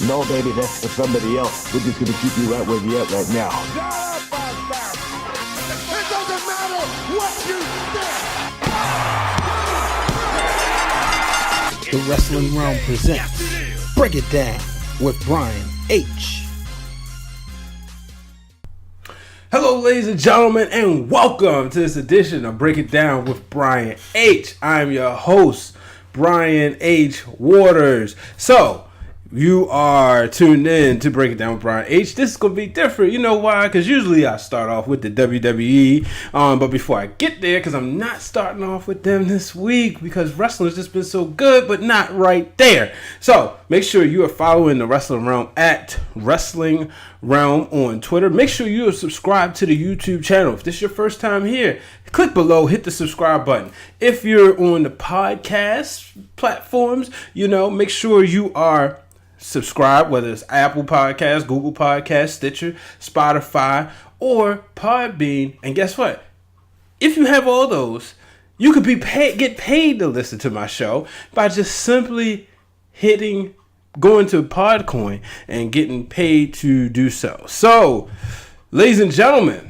No, baby, that's for somebody else. We're just gonna keep you right where you're at right now. It doesn't matter what you think. The Wrestling Realm presents Break It Down with Brian H. Hello, ladies and gentlemen, and welcome to this edition of Break It Down with Brian H. I'm your host, Brian H. Waters. So, you are tuned in to Break It Down with Brian H. This is going to be different. You know why? Because usually I start off with the WWE. But before I get there, because I'm not starting off with them this week, because wrestling's just been so good, but not right there. So make sure you are following the Wrestling Realm at Wrestling Realm on Twitter. Make sure you are subscribed to the YouTube channel. If this is your first time here, click below, hit the subscribe button. If you're on the podcast platforms, make sure you are subscribe, whether it's Apple Podcasts, Google Podcasts, Stitcher, Spotify, or Podbean. And guess what? If you have all those, you could get paid to listen to my show by just simply going to Podcoin and getting paid to do so. So, ladies and gentlemen,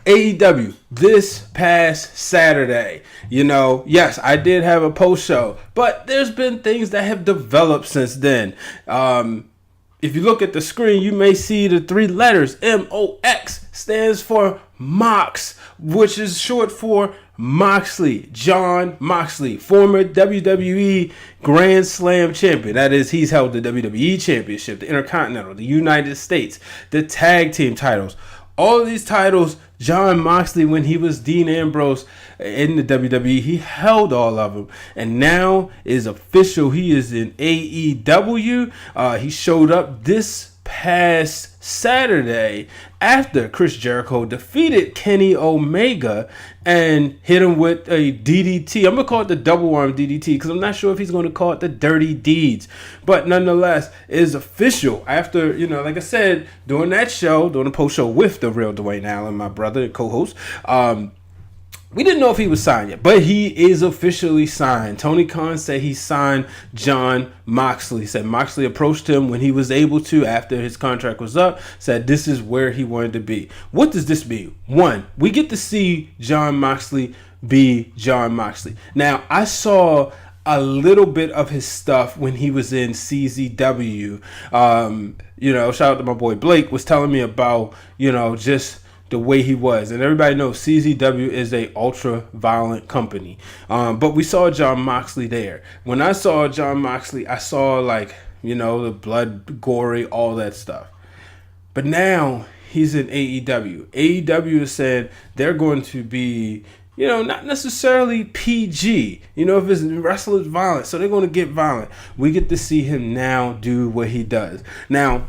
AEW this past Saturday, yes, I did have a post show, but there's been things that have developed since then. If you look at the screen, you may see the three letters MOX stands for Mox, which is short for Moxley, Jon Moxley, former WWE Grand Slam champion. That is, he's held the WWE Championship, the Intercontinental, the United States, the Tag Team titles. All of these titles, Jon Moxley, when he was Dean Ambrose in the WWE, he held all of them. And now is official. He is in AEW. He showed up this past Saturday after Chris Jericho defeated Kenny Omega and hit him with a DDT. I'm going to call it the double arm DDT because I'm not sure if he's going to call it the dirty deeds. But nonetheless, it is official. After, like I said, doing that show, doing a post show with the real Dwayne Allen, my brother and co-host, we didn't know if he was signed yet, but he is officially signed. Tony Khan said he signed Jon Moxley. He said Moxley approached him when he was able to after his contract was up, said this is where he wanted to be. What does this mean? One, we get to see Jon Moxley be Jon Moxley. Now, I saw a little bit of his stuff when he was in CZW. Shout out to my boy Blake, was telling me about, just the way he was, and everybody knows CZW is a ultra violent company, but we saw Jon Moxley there. When I saw Jon Moxley, I saw the blood, gory, all that stuff. But now he's in AEW. AEW has said they're going to be not necessarily PG, if it's wrestlers violent, so they're going to get violent. We get to see him now do what he does. Now,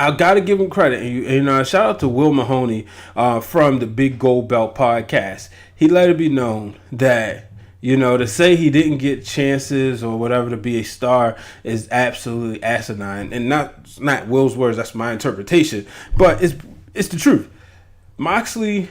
I got to give him credit. And shout out to Will Mahoney from the Big Gold Belt podcast. He let it be known that, to say he didn't get chances or whatever to be a star is absolutely asinine. And not Will's words, that's my interpretation. But it's the truth. Moxley,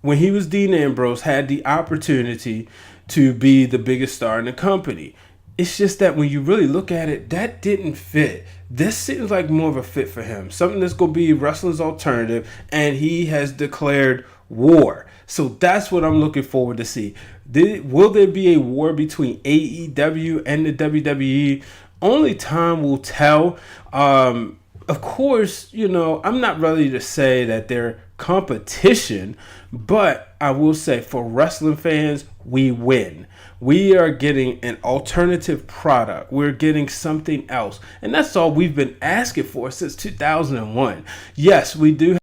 when he was Dean Ambrose, had the opportunity to be the biggest star in the company. It's just that when you really look at it, that didn't fit. This seems like more of a fit for him. Something that's going to be wrestling's alternative, and he has declared war. So that's what I'm looking forward to see. Will there be a war between AEW and the WWE? Only time will tell. Of course, I'm not ready to say that they're competition, but I will say for wrestling fans, we win. We are getting an alternative product. We're getting something else. And that's all we've been asking for since 2001. Yes, we do have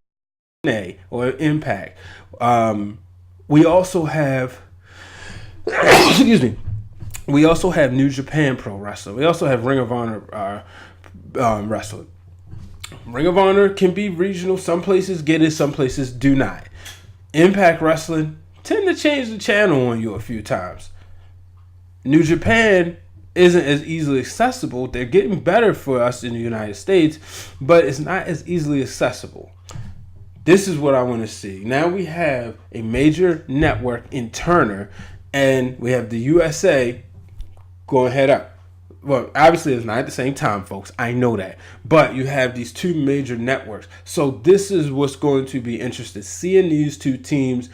TNA or Impact. We also have, excuse me, we also have New Japan Pro Wrestling. We also have Ring of Honor Wrestling. Ring of Honor can be regional. Some places get it, some places do not. Impact Wrestling tend to change the channel on you a few times. New Japan isn't as easily accessible. They're getting better for us in the United States, but it's not as easily accessible. This is what I want to see. Now we have a major network in Turner, and we have the USA going head up. well, obviously it's not at the same time, folks. I know that. But you have these two major networks. So this is what's going to be interesting. Seeing these two teams,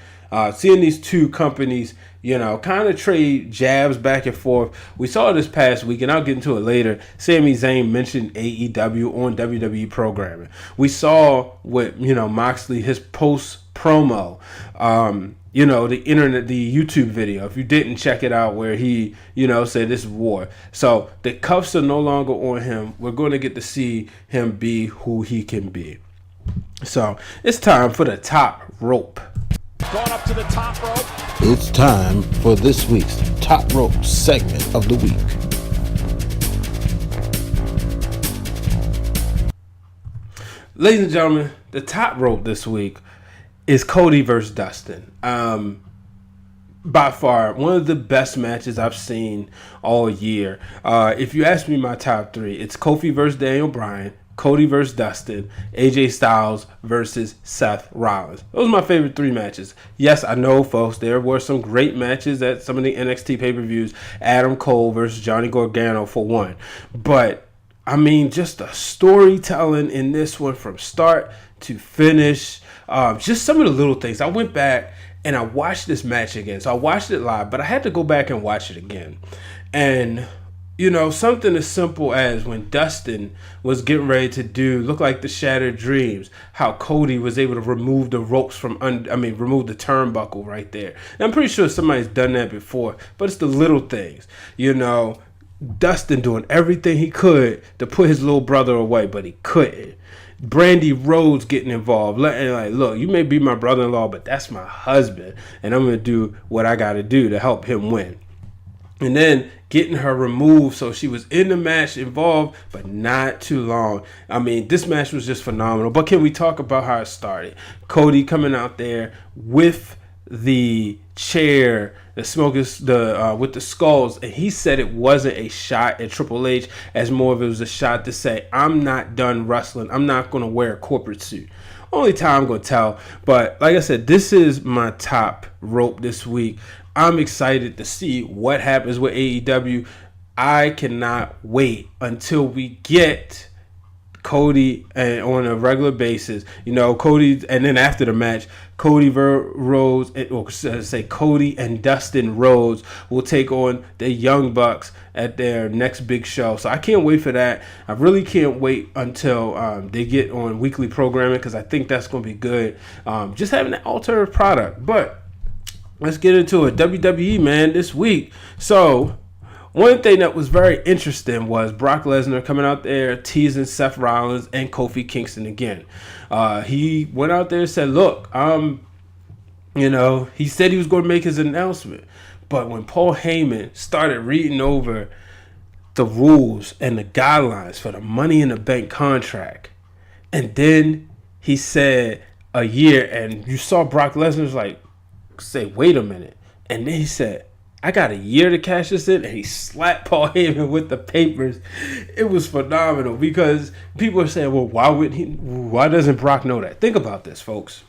seeing these two companies, kind of trade jabs back and forth. We saw this past week, and I'll get into it later. Sami Zayn mentioned AEW on WWE programming. We saw with, Moxley, his post promo, the internet, the YouTube video, if you didn't check it out, where he, said this is war. So the cuffs are no longer on him. We're going to get to see him be who he can be. So it's time for the top rope. Going up to the top rope. It's time for this week's Top Rope segment of the week. Ladies and gentlemen, the top rope this week is Cody versus Dustin. By far, one of the best matches I've seen all year. If you ask me my top three, it's Kofi versus Daniel Bryan, Cody versus Dustin, AJ Styles versus Seth Rollins. Those are my favorite three matches. Yes, I know, folks, there were some great matches at some of the NXT pay-per-views. Adam Cole versus Johnny Gargano for one. But, just the storytelling in this one from start to finish. Just some of the little things. I went back and I watched this match again. So I watched it live, but I had to go back and watch it again. And something as simple as when Dustin was getting ready to look like the Shattered Dreams, how Cody was able to remove the ropes remove the turnbuckle right there. And I'm pretty sure somebody's done that before, but it's the little things. Dustin doing everything he could to put his little brother away, but he couldn't. Brandy Rhodes getting involved, look, you may be my brother-in-law, but that's my husband, and I'm going to do what I got to do to help him win. And then getting her removed so she was in the match involved, but not too long. This match was just phenomenal. But can we talk about how it started? Cody coming out there with the chair, with the skulls, and he said it wasn't a shot at Triple H, as more of it was a shot to say, I'm not done wrestling. I'm not going to wear a corporate suit. Only time I'm going to tell. But like I said, this is my top rope this week. I'm excited to see what happens with AEW. I cannot wait until we get Cody on a regular basis. Cody, and then after the match, Cody and Dustin Rhodes will take on the Young Bucks at their next big show. So I can't wait for that. I really can't wait until they get on weekly programming, because I think that's going to be good. Just having an alternative product. But let's get into it. WWE, man, this week. So one thing that was very interesting was Brock Lesnar coming out there teasing Seth Rollins and Kofi Kingston again. He went out there and said, look, he said he was going to make his announcement. But when Paul Heyman started reading over the rules and the guidelines for the Money in the Bank contract, and then he said a year, and you saw Brock Lesnar's say, wait a minute. And then he said, I got a year to cash this in, and he slapped Paul Heyman with the papers. It was phenomenal, because people are saying, well, why doesn't Brock know that? Think about this, folks.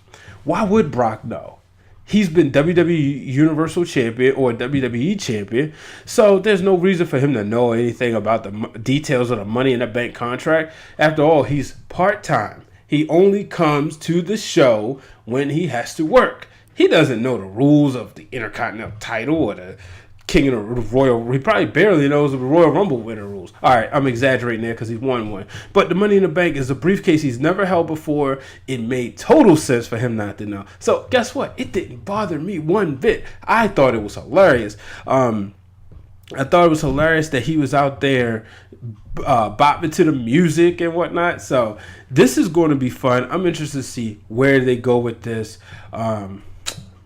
Why would Brock know? He's been WWE Universal Champion or WWE Champion, so there's no reason for him to know anything about the details of the Money in the Bank contract. After all, he's part-time. He only comes to the show when he has to work. He doesn't know the rules of the Intercontinental title or the King of the Royal. He probably barely knows the Royal Rumble winner rules. All right, I'm exaggerating there because he won one. But the Money in the Bank is a briefcase he's never held before. It made total sense for him not to know. So guess what? It didn't bother me one bit. I thought it was hilarious. I thought it was hilarious that he was out there bopping to the music and whatnot. So this is going to be fun. I'm interested to see where they go with this.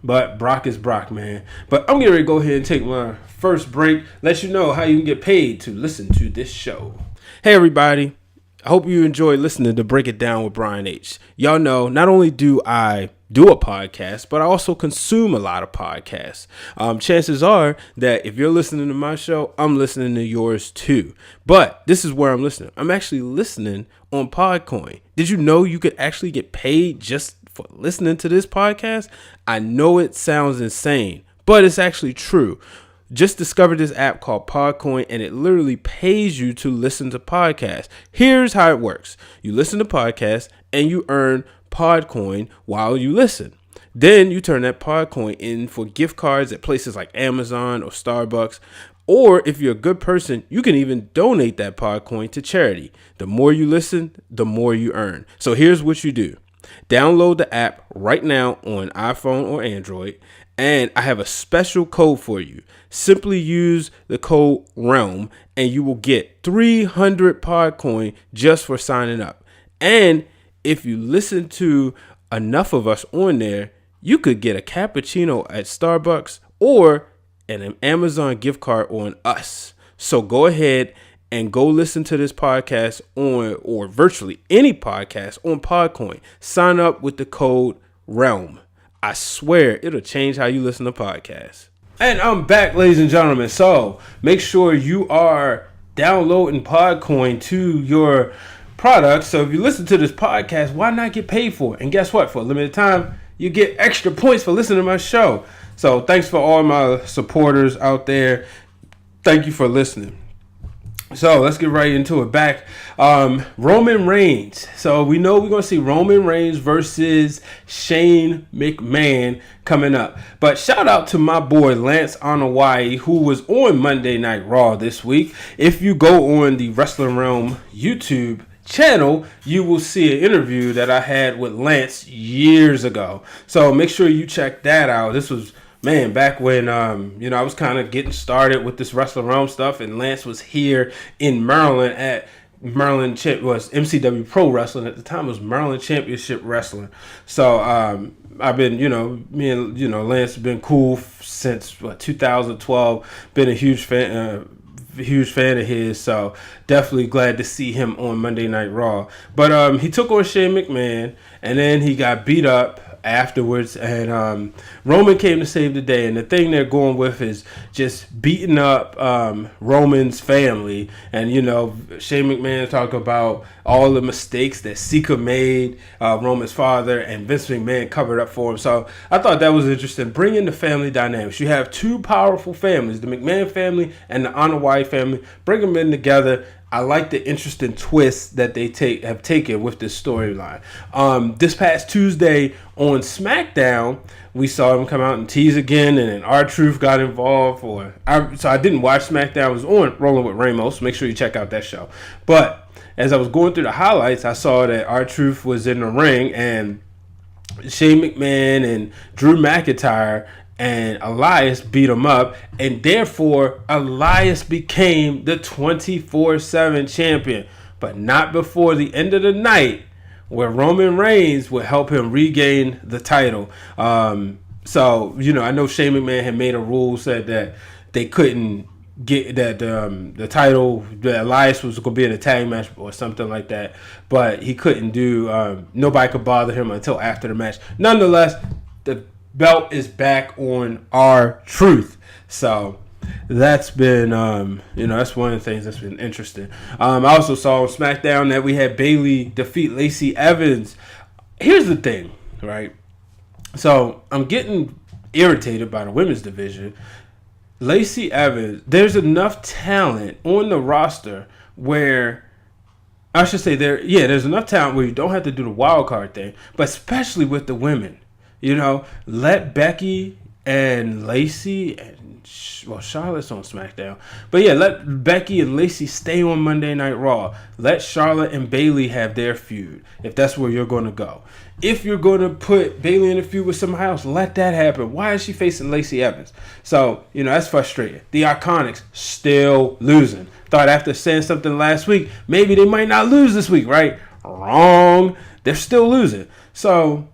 But Brock is Brock, man. But I'm getting ready to go ahead and take my first break. Let you know how you can get paid to listen to this show. Hey, everybody. I hope you enjoy listening to Break It Down with Brian H. Y'all know, not only do I do a podcast, but I also consume a lot of podcasts. Chances are that if you're listening to my show, I'm listening to yours too. But this is where I'm listening. I'm actually listening on Podcoin. Did you know you could actually get paid just for listening to this podcast? I know it sounds insane, but it's actually true. just discovered this app called Podcoin, and it literally pays you to listen to podcasts. Here's how it works. You listen to podcasts and you earn Podcoin while you listen. Then you turn that Podcoin in for gift cards at places like Amazon or Starbucks. Or if you're a good person, you can even donate that Podcoin to charity. The more you listen, the more you earn. So here's what you do. Download the app right now on iPhone or Android, and I have a special code for you. Simply use the code Wrealm, and you will get 300 Podcoin just for signing up. And if you listen to enough of us on there, you could get a cappuccino at Starbucks or an Amazon gift card on us. So go ahead and go listen to this podcast on, or virtually any podcast on Podcoin. Sign up with the code Wrealm. I swear it'll change how you listen to podcasts. And I'm back, ladies and gentlemen. So make sure you are downloading Podcoin to your product. So if you listen to this podcast, why not get paid for it? And guess what? For a limited time, you get extra points for listening to my show. So thanks for all my supporters out there. Thank you for listening. So let's get right into it. Back, Roman Reigns. So we know we're going to see Roman Reigns versus Shane McMahon coming up. But shout out to my boy Lance Anoa'i, who was on Monday Night Raw this week. If you go on the Wrestling Realm YouTube channel, you will see an interview that I had with Lance years ago. So make sure you check that out. This was, man, back when I was kind of getting started with this Wrestling Realm stuff, and Lance was here in Maryland at Maryland was MCW Pro Wrestling at the time. It was Maryland Championship Wrestling. So I've been, me and Lance have been cool since 2012. Been a huge fan of his, so definitely glad to see him on Monday Night Raw. But he took on Shane McMahon, and then he got beat up afterwards, and Roman came to save the day. And the thing they're going with is just beating up Roman's family. And Shane McMahon talked about all the mistakes that Sika made, Roman's father, and Vince McMahon covered up for him. So I thought that was interesting, bringing the family dynamics. You have two powerful families, the McMahon family and the Anoa'i family. Bring them in together. I like the interesting twist that they have taken with this storyline. This past Tuesday on SmackDown, we saw him come out and tease again, and then R-Truth got involved. So I didn't watch SmackDown. I was on Rolling with Ramos. Make sure you check out that show. But as I was going through the highlights, I saw that R-Truth was in the ring, and Shane McMahon and Drew McIntyre and Elias beat him up, and therefore Elias became the 24/7 champion, but not before the end of the night, where Roman Reigns would help him regain the title. So I know Shane McMahon had made a rule, said that they couldn't get that the title, that Elias was going to be in a tag match or something like that, but he couldn't do. Nobody could bother him until after the match. Nonetheless, the belt is back on R-Truth. So that's been, that's one of the things that's been interesting. I also saw on SmackDown that we had Bayley defeat Lacey Evans. Here's the thing, right? So I'm getting irritated by the women's division. Lacey Evans, there's enough talent on the roster where, I should say there's enough talent where you don't have to do the wild card thing, but especially with the women. Let Becky and Lacey and Charlotte's on SmackDown. But yeah, let Becky and Lacey stay on Monday Night Raw. Let Charlotte and Bayley have their feud, if that's where you're going to go. If you're going to put Bayley in a feud with somebody else, let that happen. Why is she facing Lacey Evans? So, that's frustrating. The Iconics still losing. Thought after saying something last week, maybe they might not lose this week, right? Wrong. They're still losing. So,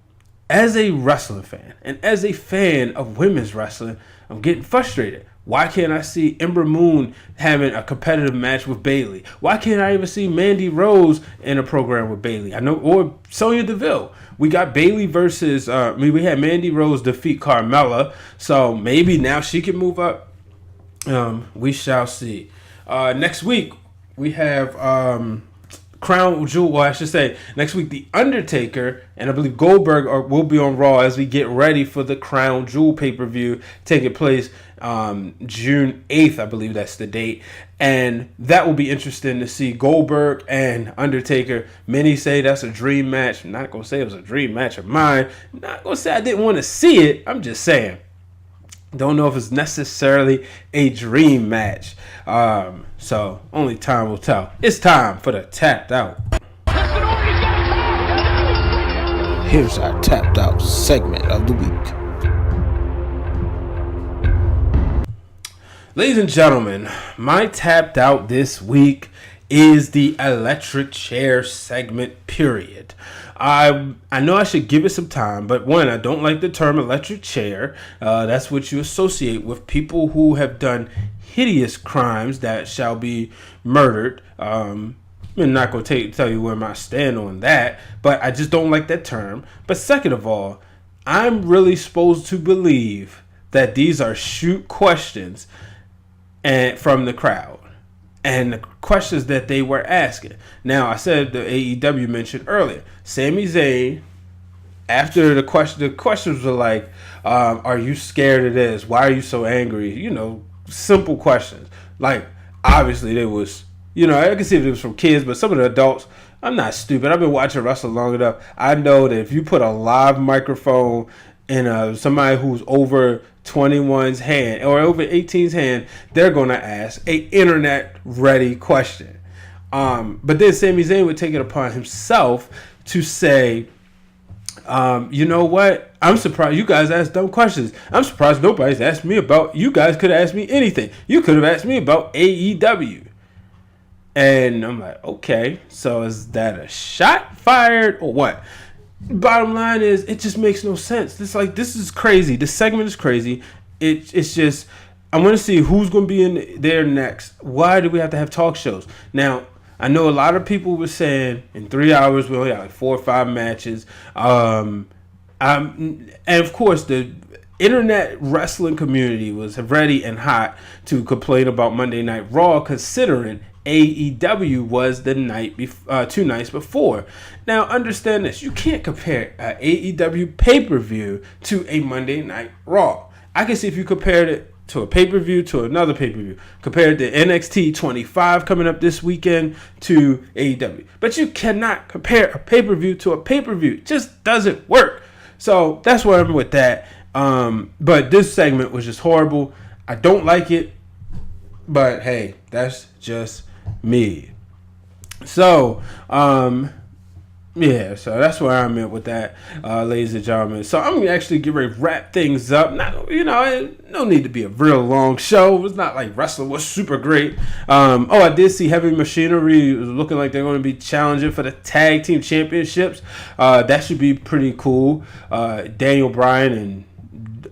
as a wrestling fan and as a fan of women's wrestling, I'm getting frustrated. Why can't I see Ember Moon having a competitive match with Bayley? Why can't I even see Mandy Rose in a program with Bayley? Or Sonya Deville. We got Bayley versus, we had Mandy Rose defeat Carmella, so maybe now she can move up. We shall see. Next week, we have Crown Jewel, well, I should say, next week, The Undertaker and I believe Goldberg will be on Raw as we get ready for the Crown Jewel pay-per-view taking place June 8th, I believe that's the date. And that will be interesting to see Goldberg and Undertaker. Many say that's a dream match. I'm not going to say it was a dream match of mine. I'm not going to say I didn't want to see it. I'm just saying. Don't know if it's necessarily a dream match. So only time will tell. It's time for the Tapped Out. Here's our Tapped Out segment of the week. Ladies and gentlemen, my Tapped Out this week is the electric chair segment, period. I know I should give it some time, but one, I don't like the term electric chair. That's what you associate with people who have done hideous crimes that shall be murdered. I'm not going to tell you where my stand on that, but I just don't like that term. But second of all, I'm really supposed to believe that these are shoot questions and from the crowd. And the questions that they were asking. Now, I said the AEW mentioned earlier. Sami Zayn, after the questions were like, are you scared of this? Why are you so angry? You know, simple questions. Like, obviously, there was, I can see if it was from kids, but some of the adults, I'm not stupid. I've been watching wrestling long enough. I know that if you put a live microphone in somebody who's over 21's hand or over 18's hand, they're going to ask a internet ready question. But then Sami Zayn would take it upon himself to say, you know what? I'm surprised you guys ask dumb questions. I'm surprised nobody's asked me about, you guys could have asked me anything. You could have asked me about AEW. And I'm like, okay, so is that a shot fired or what? Bottom line is, it just makes no sense. This is crazy. This segment is crazy. It's just, I want to see who's going to be in there next. Why do we have to have talk shows? Now, I know a lot of people were saying in 3 hours we only have like 4 or 5 matches. And of course, the internet wrestling community was ready and hot to complain about Monday Night Raw, considering AEW was the night 2 nights before. Now, understand this. You can't compare an AEW pay-per-view to a Monday Night Raw. I can see if you compared it to a pay-per-view to another pay-per-view. Compared to NXT 25 coming up this weekend to AEW. But you cannot compare a pay-per-view to a pay-per-view. It just doesn't work. So that's where I'm with that. But this segment was just horrible. I don't like it. But hey, that's just me. So, yeah, so that's where I'm at with that, ladies and gentlemen. So I'm gonna actually get ready to wrap things up. Not, no need to be a real long show. It's not like wrestling was super great. I did see Heavy Machinery looking like they're going to be challenging for the tag team championships. That should be pretty cool. Daniel Bryan and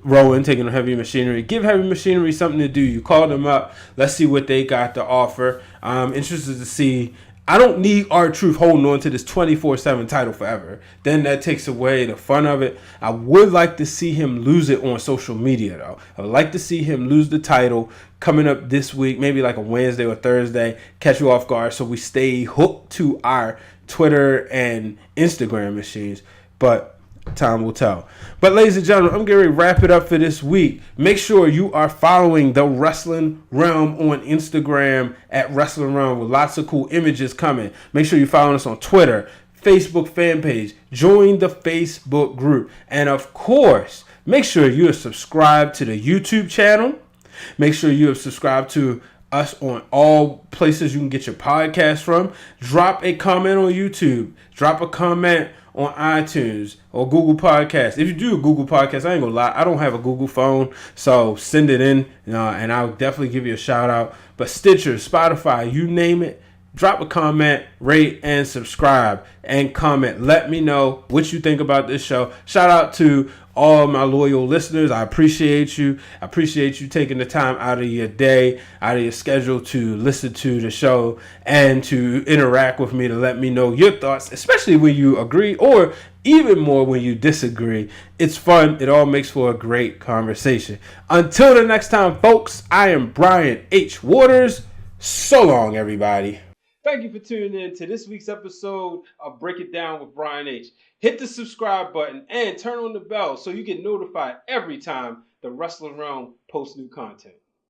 Rowan taking on Heavy Machinery. Give Heavy Machinery something to do. You call them up. Let's see what they got to offer. I'm interested to see. I don't need R-Truth holding on to this 24/7 title forever. Then that takes away the fun of it. I would like to see him lose it on social media, though. I would like to see him lose the title coming up this week, maybe like a Wednesday or Thursday, catch you off guard so we stay hooked to our Twitter and Instagram machines. But time will tell. But ladies and gentlemen, I'm getting ready to wrap it up for this week. Make sure you are following the Wrestling Realm on Instagram at Wrestling Realm with lots of cool images coming. Make sure you follow us on Twitter, Facebook fan page. Join the Facebook group. And of course, make sure you are subscribed to the YouTube channel. Make sure you have subscribed to us on all places you can get your podcast from. Drop a comment on YouTube. Drop a comment on iTunes or Google Podcasts. If you do a Google Podcast, I ain't gonna lie, I don't have a Google phone, so send it in, and I'll definitely give you a shout out. But Stitcher, Spotify, you name it, drop a comment, rate, and subscribe, and comment. Let me know what you think about this show. Shout out to all my loyal listeners. I appreciate you. I appreciate you taking the time out of your day, out of your schedule to listen to the show and to interact with me, to let me know your thoughts, especially when you agree or even more when you disagree. It's fun. It all makes for a great conversation. Until the next time, folks, I am Brian H. Waters. So long, everybody. Thank you for tuning in to this week's episode of Break It Down with Brian H. Hit the subscribe button and turn on the bell so you get notified every time the Wrestling Realm posts new content.